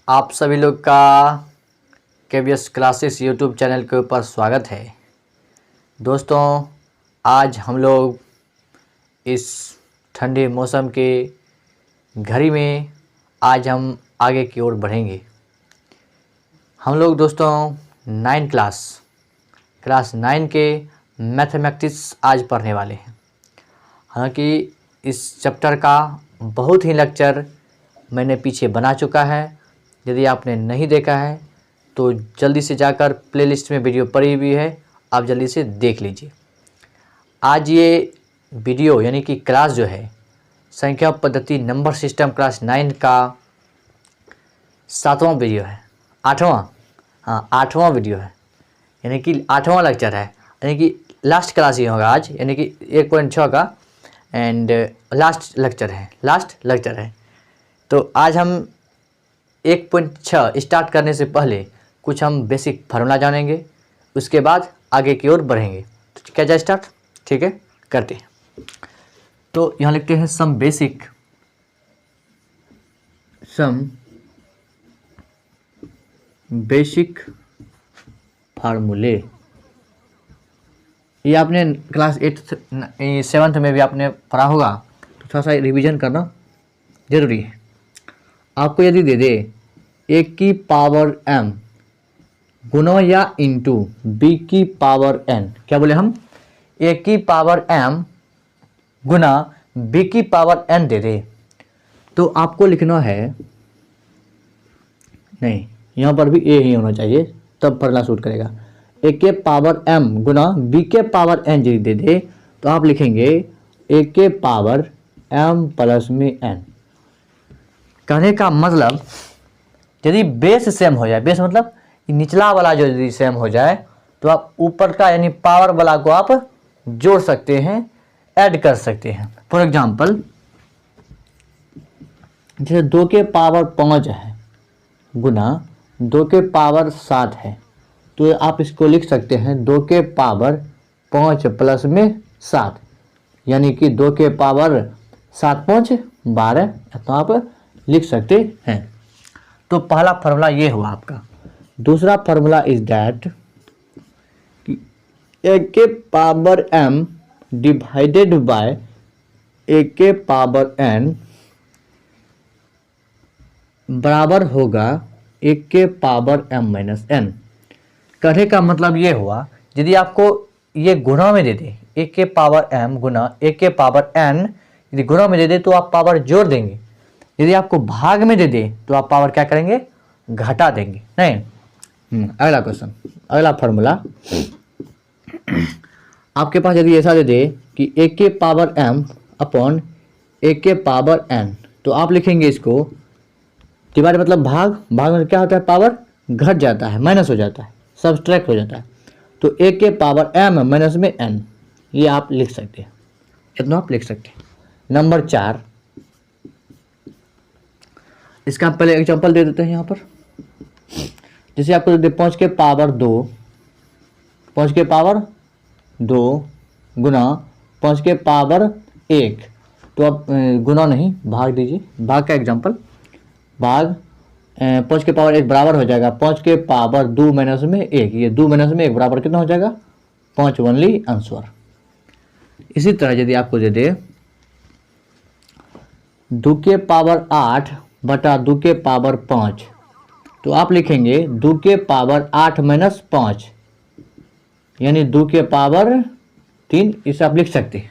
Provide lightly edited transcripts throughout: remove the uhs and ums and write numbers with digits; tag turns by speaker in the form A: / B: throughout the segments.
A: आप सभी लोग का केवीएस क्लासेस यूट्यूब चैनल के ऊपर स्वागत है। दोस्तों, आज हम लोग इस ठंडे मौसम के घड़ी में आज हम आगे की ओर बढ़ेंगे। हम लोग दोस्तों 9 क्लास 9 के मैथमेटिक्स आज पढ़ने वाले हैं। हालांकि इस चैप्टर का बहुत ही लेक्चर मैंने पीछे बना चुका है। यदि आपने नहीं देखा है तो जल्दी से जाकर प्लेलिस्ट में वीडियो पड़ी हुई है, आप जल्दी से देख लीजिए। आज ये वीडियो यानी कि क्लास जो है संख्या पद्धति नंबर सिस्टम क्लास 9 का 7वां वीडियो है, 8वां वीडियो है, यानी कि 8वां लेक्चर है, यानी कि लास्ट क्लास ही होगा आज, यानी कि 1.6 का एंड लास्ट लेक्चर है। तो आज हम 1.6 स्टार्ट करने से पहले कुछ हम बेसिक फार्मूला जानेंगे, उसके बाद आगे की ओर बढ़ेंगे। तो क्या जाए स्टार्ट, ठीक है, करते हैं। तो यहाँ लिखते हैं सम बेसिक फार्मूले। ये आपने क्लास 7th में भी आपने पढ़ा होगा, तो थोड़ा सा रिवीजन करना जरूरी है। आपको यदि दे दे a की पावर m गुना या इंटू b की पावर n, क्या बोले हम, a की पावर m गुना b की पावर n दे दे, तो आपको लिखना है, नहीं यहाँ पर भी a ही होना चाहिए तब फॉर्मूला सूट करेगा। a के पावर m गुना b के पावर n यदि दे दे तो आप लिखेंगे a के पावर m प्लस में n। कहने का मतलब यदि बेस सेम हो जाए, बेस मतलब निचला वाला जो यदि सेम हो जाए तो आप ऊपर का यानी पावर वाला को आप जोड़ सकते हैं, ऐड कर सकते हैं। फॉर एग्जांपल जैसे 2 के पावर 5 है गुना 2 के पावर 7 है, तो आप इसको लिख सकते हैं 2 के पावर 5 प्लस में 7, यानी कि 2 के पावर 7 5 12, तो आप लिख सकते हैं। तो पहला फार्मूला ये हुआ आपका। दूसरा फार्मूला इज दैट कि a के power m divided by a के पावर n बराबर होगा a के पावर m माइनस n। कहने का मतलब ये हुआ, यदि आपको ये गुणा में दे दे a के पावर m गुना a के पावर n, यदि गुणा में दे दे तो आप पावर जोड़ देंगे। यदि आपको भाग में दे दे तो आप पावर क्या करेंगे, घटा देंगे। नहीं, अगला क्वेश्चन, अगला फार्मूला आपके पास यदि ऐसा दे दे कि a के पावर m अपॉन a के पावर n, तो आप लिखेंगे इसको डिवाइड मतलब भाग में क्या होता है, पावर घट जाता है, माइनस हो जाता है, सब्सट्रैक्ट हो जाता है। तो a के पावर m माइनस में n, ये आप लिख सकते हैं, इतना आप लिख सकते हैं। नंबर 4, इसका पहले एग्जांपल दे देते हैं यहाँ पर। जैसे आपको दे दे 5 के पावर 2 गुना 5 के पावर 1, तो आप गुना नहीं भाग दीजिए, भाग का एग्जांपल, भाग 5 के पावर 1 बराबर हो जाएगा 5 के पावर 2 माइनस में 1, ये 2 माइनस में 1 बराबर कितना हो जाएगा, 5 ओनली आंसर। इसी तरह यदि आपको दे दे 2 के पावर 8 बटा 2 के पावर 5, तो आप लिखेंगे 2 के पावर 8 माइनस 5, यानी 2 के पावर 3, इसे आप लिख सकते हैं।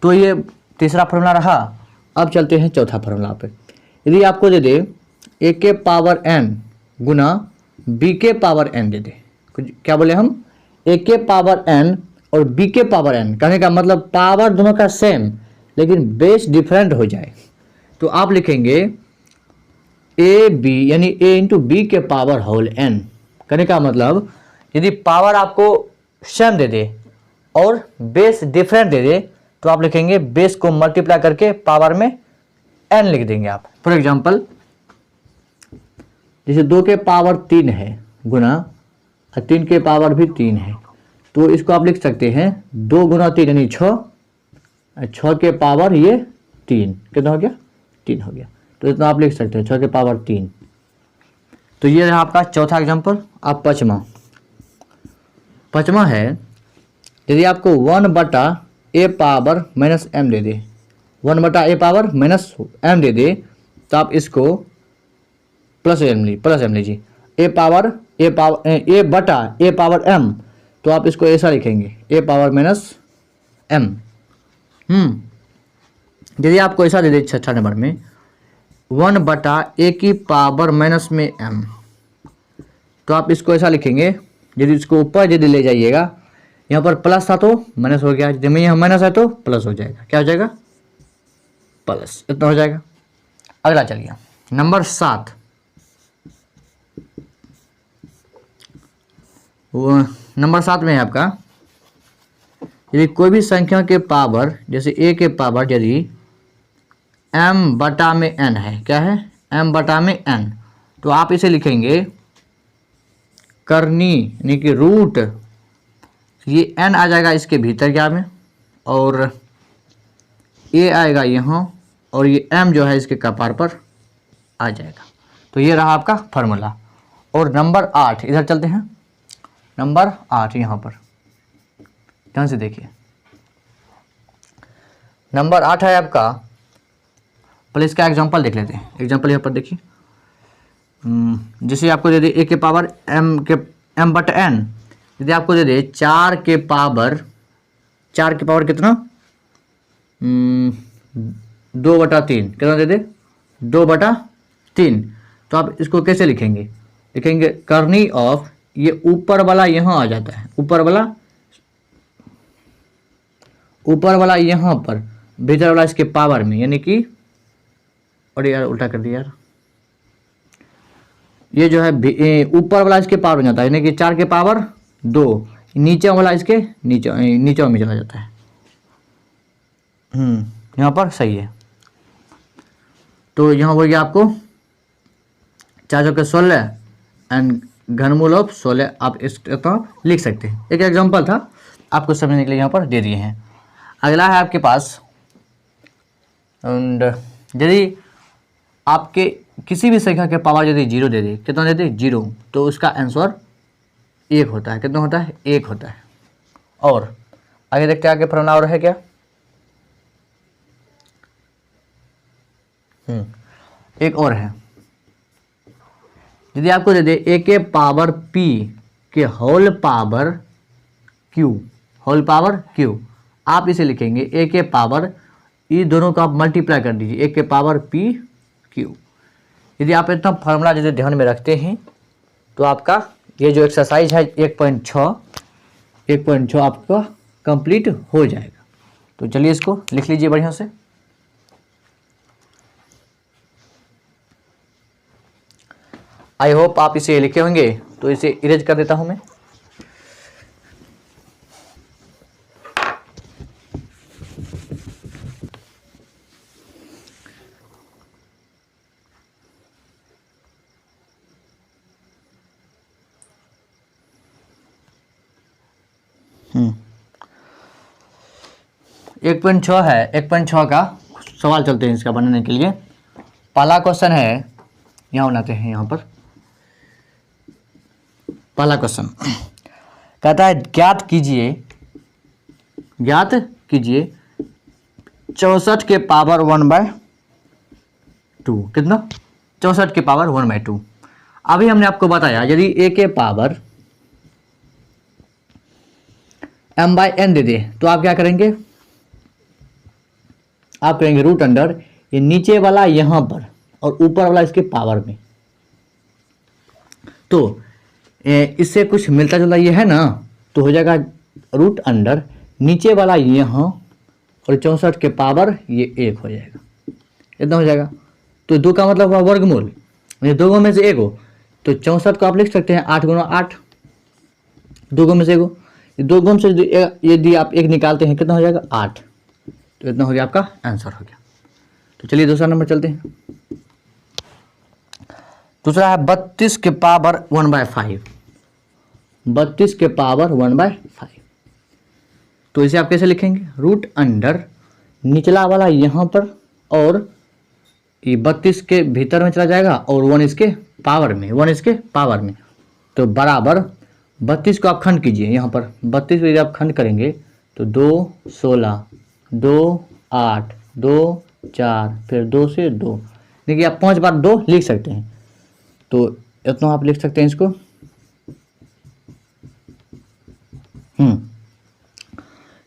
A: तो ये तीसरा फार्मूला रहा। अब चलते हैं चौथा फार्मूला पे। यदि आपको दे दे a के पावर n गुना b के पावर n दे दे, क्या बोले हम, a के पावर n और b के पावर n, कहने का मतलब पावर दोनों का सेम लेकिन बेस डिफरेंट हो जाए, तो आप लिखेंगे ए बी यानी a इंटू बी के पावर होल n। कहने का मतलब यदि पावर आपको सेम दे दे और बेस डिफरेंट दे दे तो आप लिखेंगे बेस को मल्टीप्लाई करके पावर में n लिख देंगे आप। फॉर एग्जांपल जैसे 2 के पावर 3 है गुना 3 के पावर भी 3 है, तो इसको आप लिख सकते हैं 2 गुना 3 यानी 6 के पावर ये 3, कितना हो गया, 3 हो गया। तो इतना आप लिख सकते हैं 6 के पावर 3। तो ये रहा आपका चौथा एग्जाम्पल। अब पाँचवा है, यदि आपको 1/a⁻m दे दे, 1/a⁻m दे दे, तो आप इसको प्लस m लीजिए, a/a⁻m, तो आप इसको ऐसा लिखेंगे a⁻m। यदि आपको ऐसा दे दे छठा नंबर में 1/a⁻m, तो आप इसको ऐसा लिखेंगे, यदि इसको ऊपर यदि ले जाइएगा, यहाँ पर प्लस था तो माइनस हो गया, जब यहाँ माइनस है तो प्लस हो जाएगा, क्या हो जाएगा, प्लस, इतना हो जाएगा। अगला चलिए नंबर 7, नंबर 7 में है आपका, यदि कोई भी संख्या के पावर, जैसे a के पावर यदि m/n है, क्या है, m/n, तो आप इसे लिखेंगे करनी, यानी कि रूट, ये n आ जाएगा इसके भीतर क्या में, और a आएगा यहाँ, और ये m जो है इसके कपार पर आ जाएगा। तो ये रहा आपका फार्मूला। और नंबर 8 इधर चलते हैं, नंबर 8 यहाँ पर ध्यान से देखिए, नंबर 8 है आपका, पहले इसका एग्जांपल देख लेते हैं। एग्जांपल यहाँ पर देखिए, जैसे आपको दे दे a के पावर m/n, यदि आपको दे दे 4 के पावर कितना, 2/3, कितना दे दे, 2/3, तो आप इसको कैसे लिखेंगे, करनी ऑफ, ये ऊपर वाला यहाँ आ जाता है, ऊपर वाला यहाँ पर, भीतर वाला इसके पावर में, यानी कि, और यार उल्टा कर दिया यार, ये जो है ऊपर वाला इसके पावर में जाता है, यानी कि 4 के पावर 2, नीचे वाला इसके नीचे में चला जाता है। यहाँ पर सही है। तो यहाँ हो गया आपको 4 के 16 एंड घनमूल ऑफ 16, आप इस तरह लिख सकते हैं। एक एग्जांपल था, आपको समझने के लिए यहाँ पर दे दिए हैं। अगला है आपके पास, एंड यदि आपके किसी भी संख्या के पावर यदि 0 दे दे, कितना दे दे, 0, तो उसका आंसर 1 होता है। कितना होता है, 1 होता है। और आगे देखते हैं आगे फॉर्मूला और है क्या, एक और है, यदि आपको दे दे a के पावर p के होल पावर q, आप इसे लिखेंगे a के पावर, ये दोनों का आप मल्टीप्लाई कर दीजिए, a के पावर p q। यदि आप इतना फार्मूला यदि ध्यान में रखते हैं तो आपका ये जो एक्सरसाइज है 1.6 आपका कंप्लीट हो जाएगा। तो चलिए इसको लिख लीजिए बढ़िया से। आई होप आप इसे लिखे होंगे, तो इसे इरेज कर देता हूं मैं। एक 1.6 है, 1.6 का सवाल चलते हैं इसका बनाने के लिए। पहला क्वेश्चन है, यहाँ बनाते हैं, यहाँ पर पहला क्वेश्चन कहता है ज्ञात कीजिए 64 के पावर 1/2, कितना, 64 के पावर 1/2। अभी हमने आपको बताया यदि a के पावर m/n दे दे, तो आप क्या करेंगे, आप करेंगे रूट अंडर, ये नीचे वाला यहां पर और ऊपर वाला इसके पावर में। तो इससे कुछ मिलता जुलता ये है ना, तो हो जाएगा रूट अंडर, नीचे वाला यहाँ और 64 के पावर ये 1 हो जाएगा, इतना हो जाएगा। तो 2 का मतलब हुआ वर्गमूल, ये 2 में से 1 हो, तो 64 को आप लिख सकते हैं 8 गुना 8, 2 में से 1 हो, 2 से यदि आप 1 निकालते हैं कितना हो जाएगा, 8। तो इतना हो गया, आपका आंसर हो गया। तो चलिए दूसरा नंबर चलते हैं। दूसरा है 32 के पावर 1/5, 32 के पावर 1/5। तो इसे आप कैसे लिखेंगे, रूट अंडर, निचला वाला यहाँ पर और ये 32 के भीतर में चला जाएगा और 1 इसके पावर में, 1 इसके पावर में। तो बराबर 32 को आप खंड कीजिए, यहाँ पर 32 को यदि आप खंड करेंगे तो 2 16, 2 8, 2 4, फिर 2 से 2, देखिए आप 5 बार 2 लिख सकते हैं। तो इतना आप लिख सकते हैं इसको।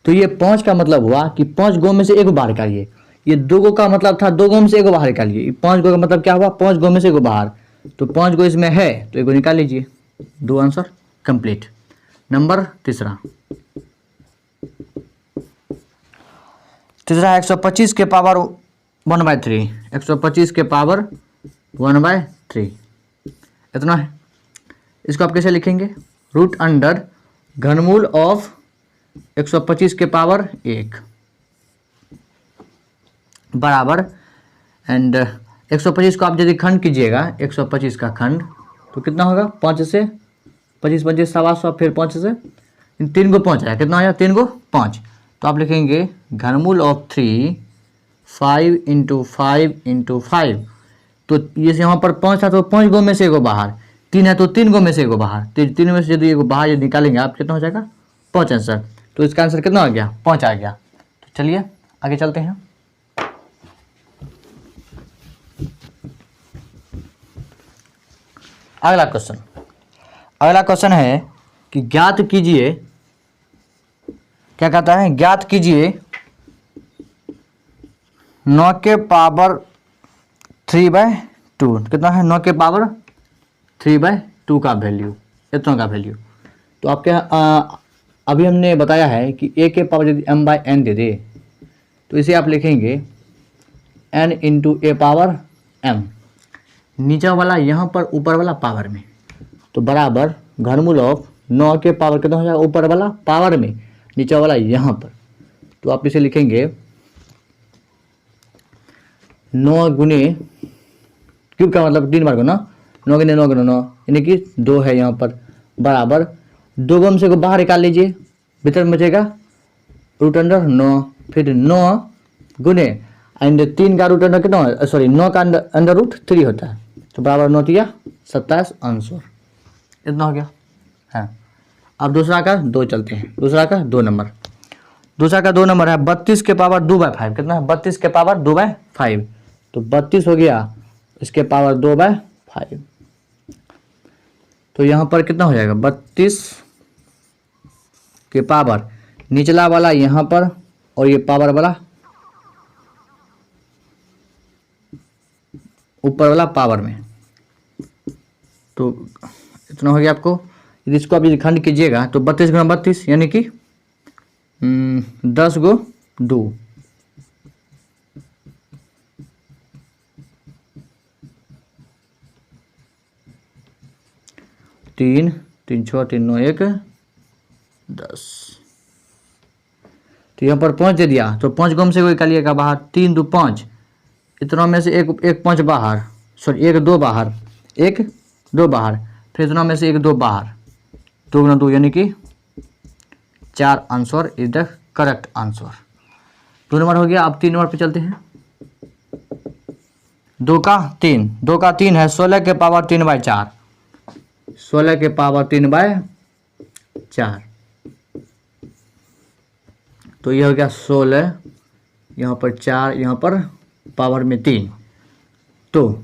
A: तो ये 5 का मतलब हुआ कि 5 गो में से एक बाहर निकालिए। ये 2 गो का मतलब था 2 गो में से एक बाहर निकालिए। 5 गो का मतलब क्या हुआ, 5 गो में से एक बाहर। तो 5 गो इसमें है तो एक गो निकाल लीजिए। 2 आंसर कंप्लीट। नंबर तीसरा है 125 के पावर 1/3, 125 के पावर 1/3 इतना है। इसको आप कैसे लिखेंगे, रूट अंडर घनमूल ऑफ 125 के पावर 1 बराबर, एंड 125 को आप यदि खंड कीजिएगा, 125 का खंड तो कितना होगा, 5 से 25 25 700, फिर 5 से 3 को 5 आया, कितना आया 3 को 5। तो आप लिखेंगे घनमूल ऑफ 3 5 × 5 × 5। तो ये यहाँ पर 5 था तो 5 गो में से एगो बाहर, 3 है तो 3 गो में से एगो बाहर, तो 3 में से यदि एगो बाहर यदि निकालेंगे आप कितना हो जाएगा 5 आंसर। तो इसका आंसर कितना आ गया, 5 आ गया। तो चलिए आगे चलते हैं। अगला क्वेश्चन है कि ज्ञात कीजिए, क्या कहता है, ज्ञात कीजिए 9 के पावर 3/2, कितना है 9 के पावर 3/2 का वैल्यू, इतना का वैल्यू। तो आपके अभी हमने बताया है कि a के पावर यदि m/n दे दे तो इसे आप लिखेंगे n × a पावर m, नीचा वाला यहाँ पर ऊपर वाला पावर में, तो बराबर घनमूल ऑफ 9 के पावर कितना हो जाएगा, ऊपर वाला पावर में, नीचा वाला यहाँ पर। तो आप इसे लिखेंगे 9 गुने क्यूब का मतलब 3 बार गुना, 9 गुने 9 गुना 9 यानी कि 2 है यहाँ पर, बराबर 2 गम से को बाहर निकाल लीजिए, भीतर में बचेगा रूट अंडर 9, फिर 9 गुने एंड 3 का रूट अंडर कितना, सॉरी 9 का अंडर रूट 3 होता है, तो बराबर 9 या 27 आंसर, इतना हो गया। हाँ, अब दूसरा का 2 चलते हैं। दूसरा का 2 नंबर, दूसरा का 2 नंबर है 32 के पावर 2/5, कितना है 32 के पावर 2/5। तो 32 हो गया इसके पावर 2/5, तो यहाँ पर कितना हो जाएगा 32 के पावर निचला वाला यहाँ पर और ये पावर वाला ऊपर वाला पावर में, तो इतना हो गया आपको। यदि इसको आप यदि खंड कीजिएगा तो 32 गुना 32 यानी कि 10 गो 2, तीन 3 6 3 9 1 10। तो यहाँ पर 5 दे दिया तो 5 गो में से कोई निकालिएगा बाहर, 3 2 5, इतना में से एक 5 बाहर, सॉरी 1 2 बाहर, 1 2 बाहर, फिर इतना में से 1 2 बाहर, 2 गुना 2 यानी कि 4 answer is the correct answer. 2 number हो गया। अब 3 नंबर पे चलते हैं। 2 का 3 है 16 के पावर 3/4, 16 के पावर 3/4, तो यह हो गया 16, यहाँ पर 4, यहाँ पर पावर में 3। तो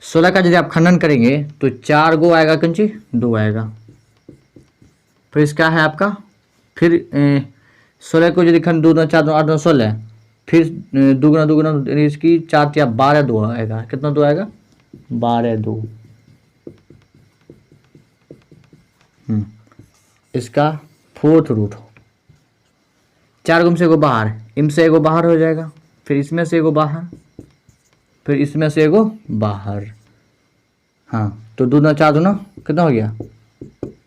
A: 16 का यदि आप खंडन करेंगे तो 4 गो आएगा, कंची 2 आएगा, फिर इसका है आपका, फिर 16 को यदि खंड 2 2 4 2 8 9 16, फिर 2 गुना 2 गुना इसकी 4 या 12 2 आएगा, कितना 2 आएगा 12 2। इसका 4th रूट, 4 गुम से एगो बाहर, इम से एगो बाहर हो जाएगा, फिर इसमें से एगो बाहर, फिर इसमें से एगो बाहर। हाँ, तो 2 2 4 2 कितना हो गया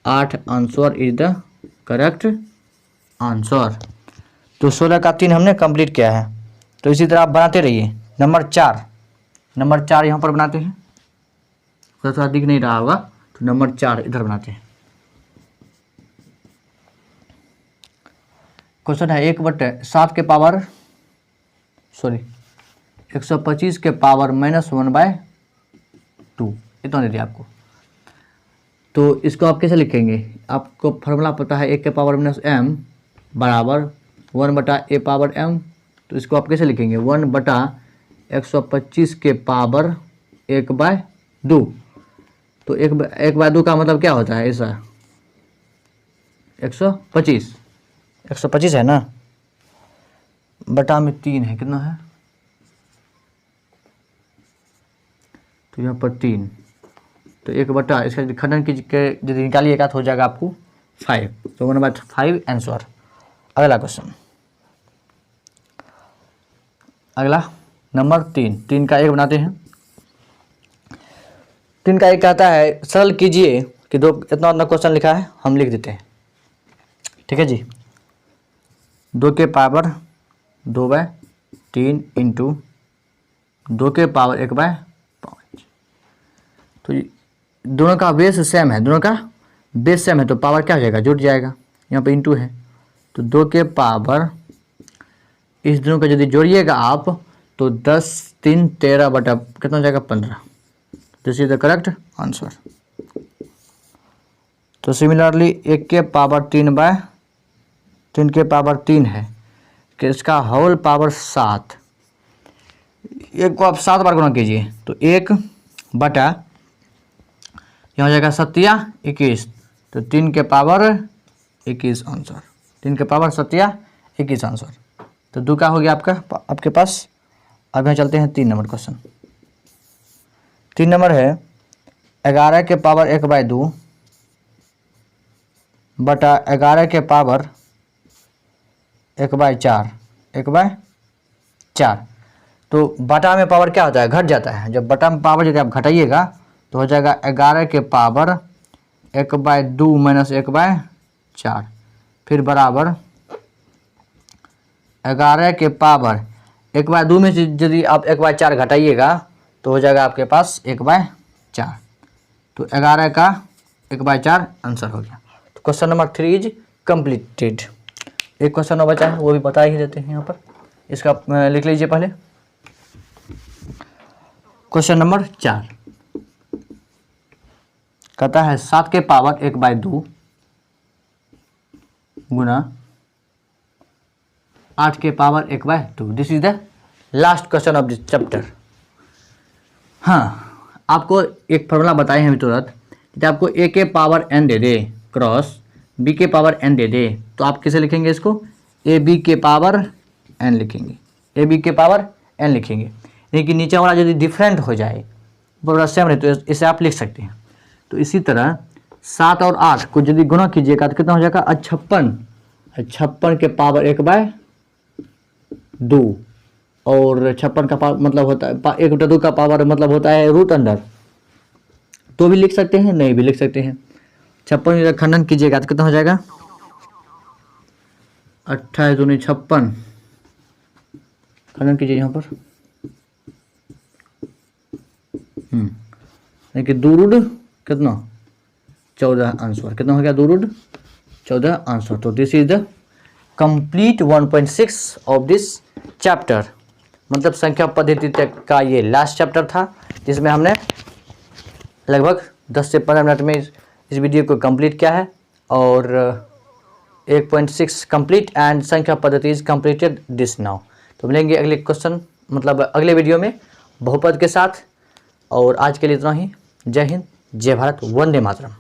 A: 8 answer is the correct answer. तो 16 का 3 हमने कंप्लीट किया है। तो इसी तरह आप बनाते रहिए। नंबर 4 यहाँ पर बनाते हैं, थोड़ा दिख नहीं रहा होगा, तो नंबर 4 इधर बनाते हैं। क्वेश्चन है 1/7 के पावर, सॉरी 125 के पावर -1/2 इतना दे दिया आपको। तो इसको आप कैसे लिखेंगे? आपको फॉर्मूला पता है, 1 के पावर -m बराबर 1/a पावर m। तो इसको आप कैसे लिखेंगे? 1/125 के पावर 1/2। तो 1/2 का मतलब क्या होता है? ऐसा 125 है ना, बटा में 3 है, कितना है? तो यहाँ पर 3, तो 1/, इसका खंडन की यदि निकालिएगा तो हो जाएगा आपको 5। तो 1/5 आंसर। अगला क्वेश्चन, अगला नंबर 3 का 1 बनाते हैं। 3 का 1 कहता है सरल कीजिए कि दो, इतना क्वेश्चन लिखा है, हम लिख देते हैं, ठीक है जी। 2 के पावर 2/3 इंटू 2 के पावर 1/5। तो दोनों का बेस सेम है, दोनों का बेस सेम है, तो पावर क्या हो जाएगा? जुट जाएगा। यहाँ पे इंटू है, तो 2 के पावर, इस दोनों का यदि जोड़िएगा आप तो 10 3 13 बटा कितना हो जाएगा? 15। This is the correct answer. तो सिमिलरली 1 के पावर 3/3 के पावर 3 है कि इसका होल पावर 7। एक को आप 7 बार गुणा कीजिए, तो 1 बटा यहाँ हो जाएगा 7 या 21, तो 3 के पावर 21 आंसर। 3 के पावर 7 या 21 आंसर। तो 2 का हो गया आपके पास। अब यहाँ चलते हैं 3 नंबर क्वेश्चन। 3 नंबर है 11 के पावर 1/2 बटा 11 के पावर 1/4। 1/4, तो बटा में पावर क्या होता है? घट जाता है। जब बटा में पावर यदि आप घटाइएगा तो हो जाएगा 11 के पावर 1/2 माइनस 1/4, फिर बराबर 11 के पावर 1/2 में से यदि आप 1/4 घटाइएगा तो हो जाएगा आपके पास 1/4। तो 11 का 1/4 आंसर हो गया। तो क्वेश्चन नंबर 3 इज कंप्लीटेड। एक क्वेश्चन और बचा है, वो भी बता ही देते हैं यहाँ पर। इसका लिख लीजिए पहले। क्वेश्चन नंबर 4 कहता है 7 के पावर 1/2 गुना 8 के power 1/2। This is the last question of this chapter. हाँ, आपको एक फॉर्मूला बताए हैं तुरंत कि आपको a के power n they they cross b के पावर n दे दे, तो आप कैसे लिखेंगे इसको? ab के पावर n लिखेंगे, ab के पावर n लिखेंगे। लेकिन नीचे वाला यदि डिफरेंट हो जाए, पूरा सेम रहे, तो इसे आप लिख सकते हैं। तो इसी तरह 7 और 8 को यदि गुणा कीजिएगा तो कितना हो जाएगा? 56 के पावर 1/2, और 56 का पावर मतलब होता है 1/2 का पावर मतलब होता है रूट अंडर। तो भी लिख सकते हैं, नहीं भी लिख सकते हैं। 56 खंडन कीजिएगा तो कितना हो जाएगा? 28 दूनी 56, खंडन कीजिए यहाँ पर। देखिए 2 रूट कितना? 14 आंसर। कितना हो गया? 2 रूट 14 आंसर। तो this is the complete 1.6 of this chapter. मतलब संख्या पद्धति तक का ये लास्ट चैप्टर था, जिसमें हमने लगभग 10 से 15 मिनट में इस वीडियो को कंप्लीट किया है। और 1.6 कंप्लीट एंड संख्या पद्धति इज कंप्लीटेड दिस नाउ। तो मिलेंगे अगले क्वेश्चन मतलब अगले वीडियो में बहुपद के साथ। और आज के लिए इतना ही। जय हिंद, जय भारत, वंदे मातरम।